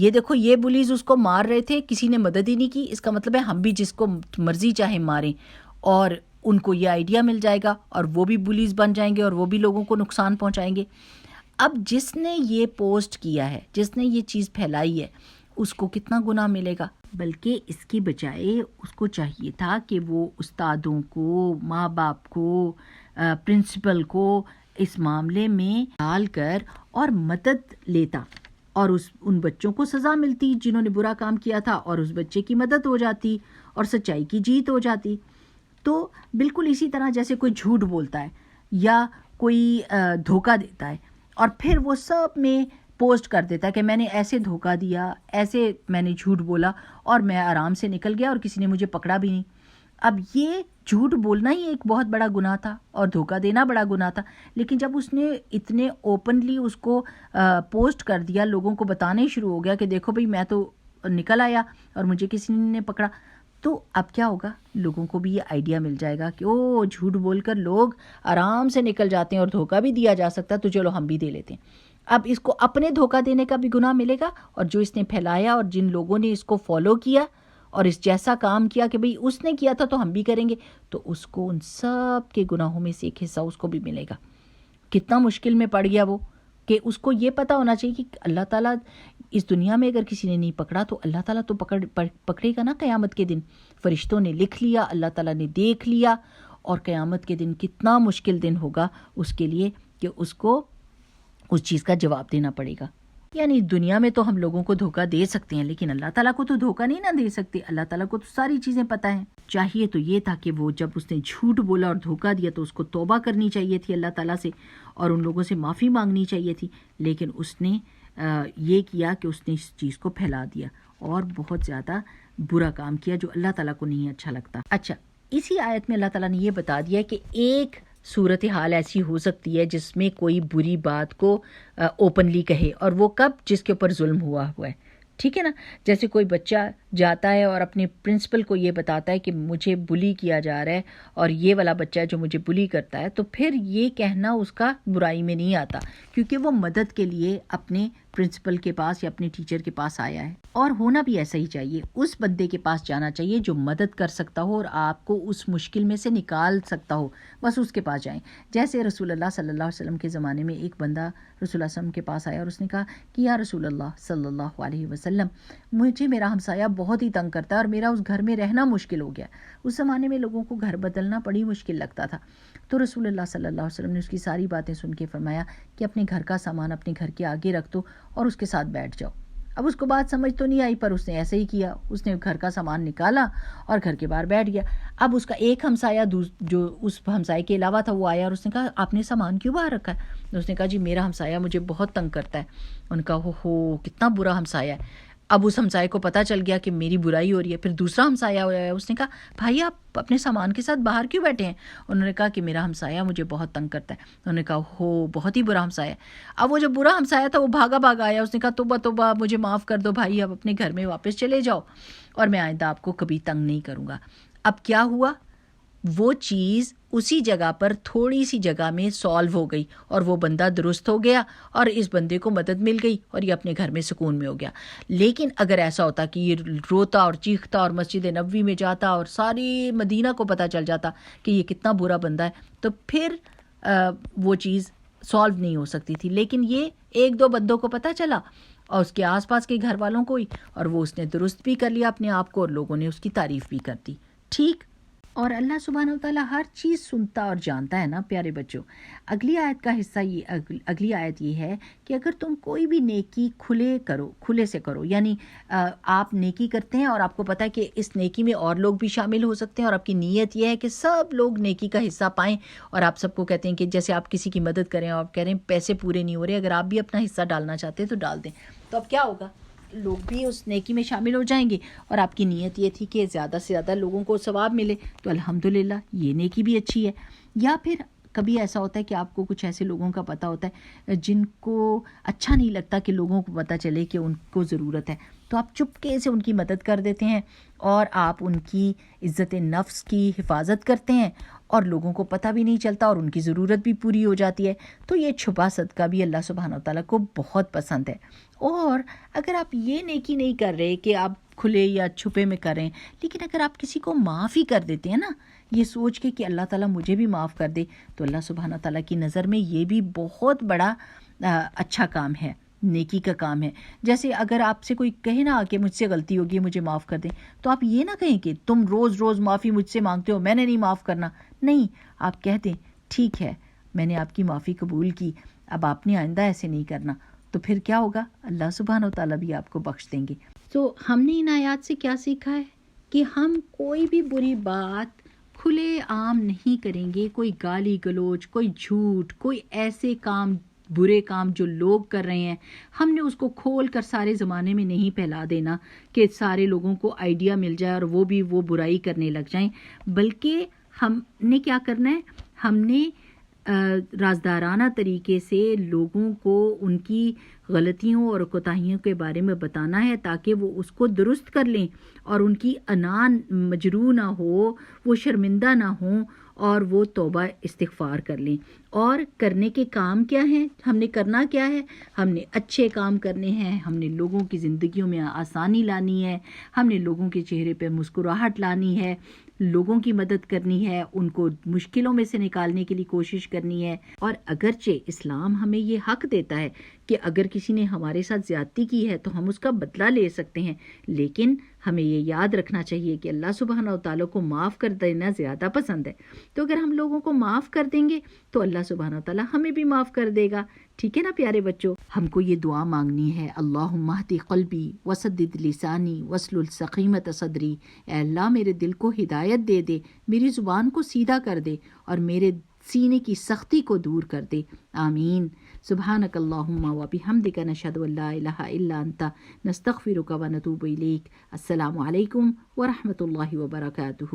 یہ دیکھو یہ بلیز اس کو مار رہے تھے, کسی نے مدد ہی نہیں کی, اس کا مطلب ہے ہم بھی جس کو مرضی چاہے ماریں, اور ان کو یہ آئیڈیا مل جائے گا اور وہ بھی بلیز بن جائیں گے اور وہ بھی لوگوں کو نقصان پہنچائیں گے. اب جس نے یہ پوسٹ کیا ہے, جس نے یہ چیز پھیلائی ہے, اس کو کتنا گناہ ملے گا؟ بلکہ اس کی بجائے اس کو چاہیے تھا کہ وہ استادوں کو, ماں باپ کو, پرنسپل کو اس معاملے میں ڈال کر اور مدد لیتا, اور ان بچوں کو سزا ملتی جنہوں نے برا کام کیا تھا, اور اس بچے کی مدد ہو جاتی اور سچائی کی جیت ہو جاتی. تو بالکل اسی طرح جیسے کوئی جھوٹ بولتا ہے یا کوئی دھوکہ دیتا ہے اور پھر وہ سب میں پوسٹ کر دیتا ہے کہ میں نے ایسے دھوکہ دیا, ایسے میں نے جھوٹ بولا اور میں آرام سے نکل گیا اور کسی نے مجھے پکڑا بھی نہیں. اب یہ جھوٹ بولنا ہی ایک بہت بڑا گناہ تھا اور دھوکہ دینا بڑا گناہ تھا, لیکن جب اس نے اتنے اوپنلی اس کو پوسٹ کر دیا, لوگوں کو بتانے شروع ہو گیا کہ دیکھو بھئی میں تو نکل آیا اور مجھے کسی نے پکڑا, تو اب کیا ہوگا؟ لوگوں کو بھی یہ آئیڈیا مل جائے گا کہ او جھوٹ بول کر لوگ آرام سے نکل جاتے ہیں اور دھوکہ بھی دیا جا سکتا ہے, تو چلو ہم بھی دے لیتے ہیں. اب اس کو اپنے دھوکہ دینے کا بھی گناہ ملے گا, اور جو اس نے پھیلایا اور جن لوگوں نے اس کو فالو کیا اور اس جیسا کام کیا کہ بھئی اس نے کیا تھا تو ہم بھی کریں گے, تو اس کو ان سب کے گناہوں میں سے ایک حصہ اس کو بھی ملے گا. کتنا مشکل میں پڑ گیا وہ, کہ اس کو یہ پتہ ہونا چاہیے کہ اللہ تعالیٰ اس دنیا میں اگر کسی نے نہیں پکڑا تو اللہ تعالیٰ تو پکڑے گا نا قیامت کے دن. فرشتوں نے لکھ لیا, اللہ تعالیٰ نے دیکھ لیا, اور قیامت کے دن کتنا مشکل دن ہوگا اس کے لیے کہ اس کو اس چیز کا جواب دینا پڑے گا. یعنی دنیا میں تو ہم لوگوں کو دھوکہ دے سکتے ہیں, لیکن اللہ تعالیٰ کو تو دھوکہ نہیں نہ دے سکتے. اللہ تعالیٰ کو تو ساری چیزیں پتہ ہیں. چاہیے تو یہ تھا کہ وہ جب اس نے جھوٹ بولا اور دھوکہ دیا تو اس کو توبہ کرنی چاہیے تھی اللہ تعالیٰ سے, اور ان لوگوں سے معافی مانگنی چاہیے تھی, لیکن اس نے یہ کیا کہ اس نے اس چیز کو پھیلا دیا اور بہت زیادہ برا کام کیا جو اللہ تعالیٰ کو نہیں اچھا لگتا. اچھا, اسی آیت میں اللہ تعالیٰ نے یہ بتا دیا کہ ایک صورتحال ایسی ہو سکتی ہے جس میں کوئی بری بات کو اوپنلی کہے, اور وہ کب؟ جس کے اوپر ظلم ہوا ہے. ٹھیک ہے نا, جیسے کوئی بچہ جاتا ہے اور اپنے پرنسپل کو یہ بتاتا ہے کہ مجھے بلی کیا جا رہا ہے اور یہ والا بچہ ہے جو مجھے بلی کرتا ہے, تو پھر یہ کہنا اس کا برائی میں نہیں آتا, کیونکہ وہ مدد کے لیے اپنے پرنسپل کے پاس یا اپنے ٹیچر کے پاس آیا ہے. اور ہونا بھی ایسا ہی چاہیے, اس بندے کے پاس جانا چاہیے جو مدد کر سکتا ہو اور آپ کو اس مشکل میں سے نکال سکتا ہو, بس اس کے پاس جائیں. جیسے رسول اللہ صلی اللہ علیہ وسلم کے زمانے میں ایک بندہ رسول اللہ صلی اللہ علیہ وسلم کے پاس آیا اور اس نے کہا کہ یا رسول اللہ صلی اللہ علیہ وسلم, مجھے میرا ہمسایہ بہت ہی تنگ کرتا ہے اور میرا اس گھر میں رہنا مشکل ہو گیا. اس زمانے میں لوگوں کو گھر بدلنا بڑی مشکل لگتا تھا. تو رسول اللہ صلی اللہ علیہ وسلم نے اس کی ساری باتیں سن کے فرمایا کہ اپنے گھر کا سامان اپنے گھر کے آگے رکھ دو اور اس کے ساتھ بیٹھ جاؤ. اب اس کو بات سمجھ تو نہیں آئی, پر اس نے ایسے ہی کیا. اس نے گھر کا سامان نکالا اور گھر کے باہر بیٹھ گیا. اب اس کا ایک ہمسایہ جو اس ہمسائے کے علاوہ تھا وہ آیا اور اس نے کہا آپ نے سامان کیوں باہر رکھا ہے؟ اس نے کہا جی میرا ہمسایہ مجھے بہت تنگ کرتا ہے. ان کا ہو کتنا برا ہمسایہ ہے. اب اس ہمسائے کو پتہ چل گیا کہ میری برائی ہو رہی ہے. پھر دوسرا ہمسایہ ہوا ہے, اس نے کہا بھائی آپ اپنے سامان کے ساتھ باہر کیوں بیٹھے ہیں؟ انہوں نے کہا کہ میرا ہمسایہ مجھے بہت تنگ کرتا ہے. انہوں نے کہا بہت ہی برا ہمسایہ. اب وہ جو برا ہمسایہ تھا وہ بھاگا آیا. اس نے کہا توبہ مجھے معاف کر دو بھائی, اب اپنے گھر میں واپس چلے جاؤ اور میں آئندہ آپ کو کبھی تنگ نہیں کروں گا. اب کیا ہوا؟ وہ چیز اسی جگہ پر تھوڑی سی جگہ میں سالو ہو گئی اور وہ بندہ درست ہو گیا اور اس بندے کو مدد مل گئی اور یہ اپنے گھر میں سکون میں ہو گیا. لیکن اگر ایسا ہوتا کہ یہ روتا اور چیختا اور مسجد نبوی میں جاتا اور ساری مدینہ کو پتہ چل جاتا کہ یہ کتنا برا بندہ ہے, تو پھر وہ چیز سالو نہیں ہو سکتی تھی. لیکن یہ ایک دو بندوں کو پتہ چلا اور اس کے آس پاس کے گھر والوں کو ہی, اور وہ اس نے درست بھی کر لیا اپنے آپ کو اور لوگوں نے اس کی تعریف بھی کر دی. ٹھیک. اور اللہ سبحانہ وتعالیٰ ہر چیز سنتا اور جانتا ہے نا پیارے بچوں. اگلی آیت کا حصہ اگلی آیت یہ ہے کہ اگر تم کوئی بھی نیکی کھلے سے کرو, یعنی آپ نیکی کرتے ہیں اور آپ کو پتہ ہے کہ اس نیکی میں اور لوگ بھی شامل ہو سکتے ہیں اور آپ کی نیت یہ ہے کہ سب لوگ نیکی کا حصہ پائیں, اور آپ سب کو کہتے ہیں کہ جیسے آپ کسی کی مدد کریں اور آپ کہہ رہے ہیں پیسے پورے نہیں ہو رہے, اگر آپ بھی اپنا حصہ ڈالنا چاہتے ہیں تو ڈال دیں. تو اب کیا ہوگا؟ لوگ بھی اس نیکی میں شامل ہو جائیں گے, اور آپ کی نیت یہ تھی کہ زیادہ سے زیادہ لوگوں کو ثواب ملے, تو الحمدللہ یہ نیکی بھی اچھی ہے. یا پھر کبھی ایسا ہوتا ہے کہ آپ کو کچھ ایسے لوگوں کا پتہ ہوتا ہے جن کو اچھا نہیں لگتا کہ لوگوں کو پتہ چلے کہ ان کو ضرورت ہے, تو آپ چپکے سے ان کی مدد کر دیتے ہیں اور آپ ان کی عزت نفس کی حفاظت کرتے ہیں اور لوگوں کو پتہ بھی نہیں چلتا اور ان کی ضرورت بھی پوری ہو جاتی ہے. تو یہ چھپا صدقہ بھی اللہ سبحانہ وتعالیٰ کو بہت پسند ہے. اور اگر آپ یہ نیکی نہیں کر رہے کہ آپ کھلے یا چھپے میں کریں، لیکن اگر آپ کسی کو معاف ہی کر دیتے ہیں نا، یہ سوچ کے کہ اللہ تعالیٰ مجھے بھی معاف کر دے، تو اللہ سبحانہ تعالیٰ کی نظر میں یہ بھی بہت بڑا اچھا کام ہے، نیکی کا کام ہے. جیسے اگر آپ سے کوئی کہے نا کہ مجھ سے غلطی ہوگی مجھے معاف کر دیں، تو آپ یہ نہ کہیں کہ تم روز روز معافی مجھ سے مانگتے ہو، میں نے نہیں معاف کرنا. نہیں، آپ کہہ دیں ٹھیک ہے میں نے آپ کی معافی قبول کی، اب آپ نے آئندہ ایسے نہیں کرنا. تو پھر کیا ہوگا؟ اللہ سبحانہ و تعالیٰ بھی آپ کو بخش دیں گے. تو ہم نے ان آیات سے کیا سیکھا ہے کہ ہم کوئی بھی بری بات کھلے عام نہیں کریں گے. کوئی گالی گلوچ، کوئی جھوٹ، کوئی ایسے کام، برے کام جو لوگ کر رہے ہیں، ہم نے اس کو کھول کر سارے زمانے میں نہیں پھیلا دینا کہ سارے لوگوں کو آئیڈیا مل جائے اور وہ بھی وہ برائی کرنے لگ جائیں. بلکہ ہم نے کیا کرنا ہے؟ ہم نے رازدارانہ طریقے سے لوگوں کو ان کی غلطیوں اور کوتاہیوں کے بارے میں بتانا ہے تاکہ وہ اس کو درست کر لیں اور ان کی انا مجروح نہ ہو، وہ شرمندہ نہ ہوں اور وہ توبہ استغفار کر لیں. اور کرنے کے کام کیا ہیں؟ ہم نے کرنا کیا ہے؟ ہم نے اچھے کام کرنے ہیں، ہم نے لوگوں کی زندگیوں میں آسانی لانی ہے، ہم نے لوگوں کے چہرے پہ مسکراہٹ لانی ہے، لوگوں کی مدد کرنی ہے، ان کو مشکلوں میں سے نکالنے کے لیے کوشش کرنی ہے. اور اگرچہ اسلام ہمیں یہ حق دیتا ہے کہ اگر کسی نے ہمارے ساتھ زیادتی کی ہے تو ہم اس کا بدلہ لے سکتے ہیں، لیکن ہمیں یہ یاد رکھنا چاہیے کہ اللہ سبحانہ و تعالیٰ کو معاف کر دینا زیادہ پسند ہے. تو اگر ہم لوگوں کو معاف کر دیں گے تو اللہ سبحانہ و تعالیٰ ہمیں بھی معاف کر دے گا. ٹھیک ہے نا پیارے بچوں؟ ہم کو یہ دعا مانگنی ہے، اللہم اہد قلبی وسدد لسانی واسلل سقیمۃ صدری. اے اللہ میرے دل کو ہدایت دے دے، میری زبان کو سیدھا کر دے اور میرے سینے کی سختی کو دور کر دے. آمین. سبحانک اللہم و بحمدک نشہد ان لا الہ الا انت نستغفرک و نتوب الیک. السلام علیکم ورحمۃ اللہ وبرکاتہ.